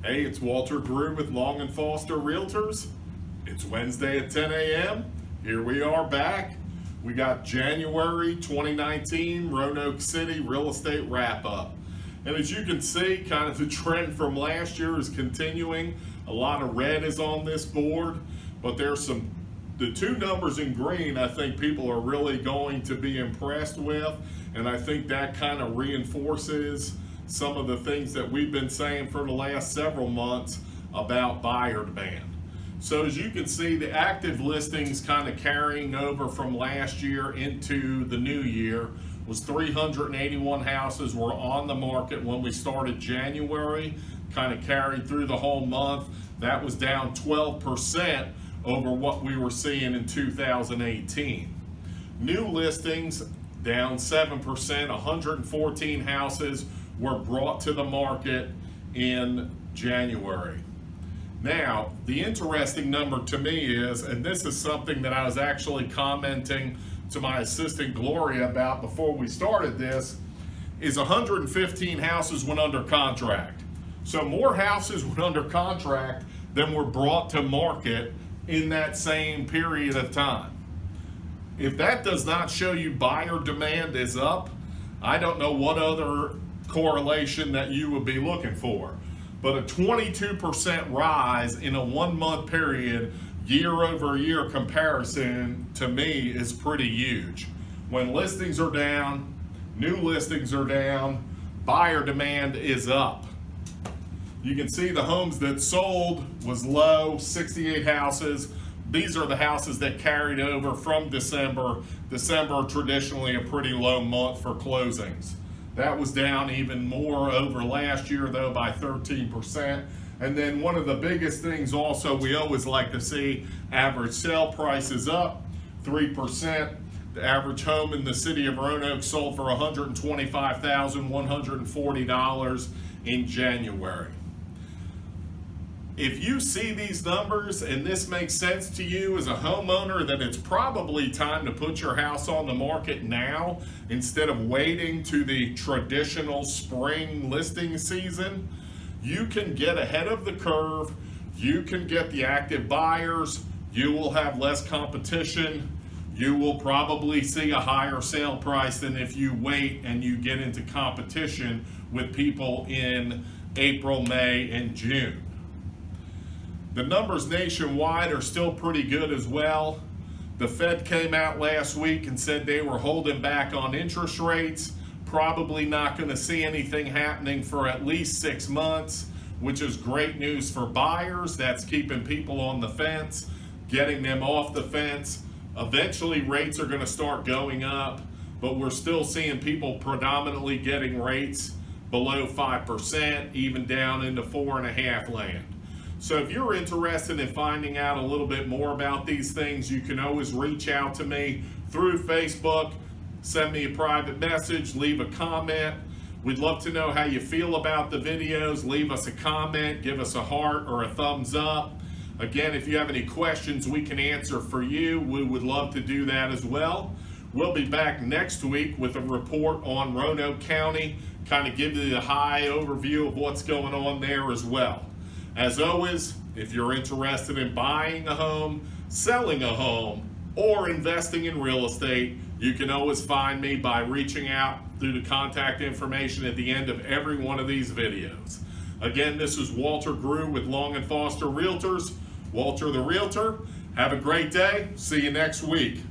Hey, it's Walter Grewe with Long and Foster Realtors. It's Wednesday at 10 a.m. Here we are back. We got January 2019 Roanoke City real estate wrap up. And as you can see, kind of the trend from last year is continuing. A lot of red is on this board, but there's the two numbers in green I think people are really going to be impressed with, and I think that kind of reinforces some of the things that we've been saying for the last several months about buyer demand. So as you can see, the active listings kind of carrying over from last year into the new year was 381 houses were on the market when we started January, kind of carried through the whole month. That was down 12% over what we were seeing in 2018. New listings down 7%, 114 houses were brought to the market in January. Now, the interesting number to me is, and this is something that I was actually commenting to my assistant Gloria about before we started this, is 115 houses went under contract. So more houses went under contract than were brought to market in that same period of time. If that does not show you buyer demand is up, I don't know what other correlation that you would be looking for. But a 22% rise in a 1 month period, year over year comparison, to me is pretty huge. When listings are down, new listings are down, buyer demand is up. You can see the homes that sold was low, 68 houses. These are the houses that carried over from December. December traditionally a pretty low month for closings. That was down even more over last year though by 13%. And then one of the biggest things also we always like to see, average sale prices up 3%. The average home in the city of Roanoke sold for $125,140 in January. If you see these numbers and this makes sense to you as a homeowner, then it's probably time to put your house on the market now instead of waiting to the traditional spring listing season. You can get ahead of the curve. You can get the active buyers. You will have less competition. You will probably see a higher sale price than if you wait and you get into competition with people in April, May, and June. The numbers nationwide are still pretty good as well. The Fed came out last week and said they were holding back on interest rates. Probably not going to see anything happening for at least 6 months, which is great news for buyers. That's keeping people on the fence, getting them off the fence. Eventually rates are going to start going up, but we're still seeing people predominantly getting rates below 5%, even down into 4.5% land. So if you're interested in finding out a little bit more about these things, you can always reach out to me through Facebook, send me a private message, leave a comment. We'd love to know how you feel about the videos. Leave us a comment, give us a heart or a thumbs up. Again, if you have any questions we can answer for you, we would love to do that as well. We'll be back next week with a report on Roanoke County, kind of give you the high overview of what's going on there as well. As always, if you're interested in buying a home, selling a home, or investing in real estate, you can always find me by reaching out through the contact information at the end of every one of these videos. Again, this is Walter Grewe with Long and Foster Realtors. Walter the Realtor. Have a great day. See you next week.